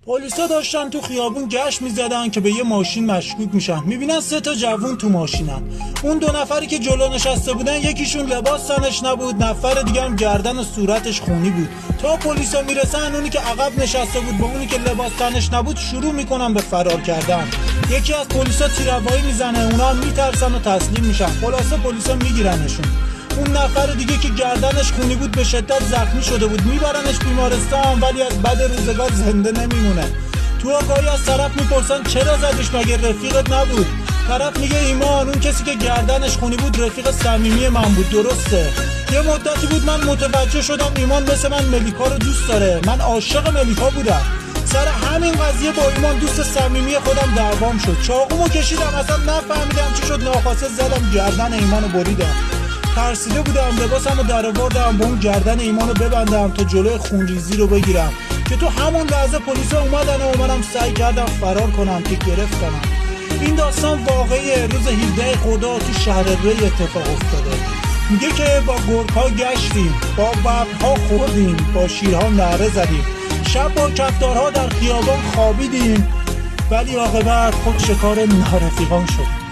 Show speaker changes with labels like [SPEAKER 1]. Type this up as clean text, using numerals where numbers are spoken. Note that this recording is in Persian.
[SPEAKER 1] پلیسا داشتن تو خیابون گشت میزدن که به یه ماشین مشکوک میشن. میبینن 3 تا جوون تو ماشینن. اون 2 نفری که جلو نشسته بودن یکیشون لباس تنش نبود، نفر دیگه هم گردن و صورتش خونی بود. تا پلیسا میرسن اونی که عقب نشسته بود با اونی که لباس تنش نبود شروع میکنن به فرار کردن. یکی از پلیسا تیره‌بایی میزنه، اونا هم میترسن و تسلیم میشن. خلاصه پلیسا میگیرنشون. اون نفر دیگه که گردنش خونی بود به شدت زخمی شده بود، میبرنش بیمارستان ولی از بد روزگار زنده نمیمونه. تو آگاهی از طرف میپرسن چرا زدیش، مگه رفیقت نبود؟ طرف میگه ایمان، اون کسی که گردنش خونی بود رفیق صمیمی من بود. درسته، یه مدتی بود من متوجه شدم ایمان مثل من ملیکا رو دوست داره. من عاشق ملیکا بودم. سر همین قضیه با ایمان دوست صمیمی خودم دعوام شد. چاقومو کشیدم، اصلا نفهمیدم چی شد، ناخواسته زدم گردن ایمانو بریدم. ترسیده بودم، لباسمو در آوردم با اون گردن ایمانو ببندم تا جلوی خونریزی رو بگیرم که تو همون لحظه پلیسا اومدن و منم سعی کردم فرار کنم که گرفتنم. این داستان واقعیه. روز 17 خرداد تو شهر ری اتفاق افتاده. میگه که با گرگ‌ها گشتیم، با ببرها خوردیم، با شیرها نعره زدیم، شب با کفتارها در خیابان خوابیدیم، ولی عاقبت خود شکار نارفیقان شد.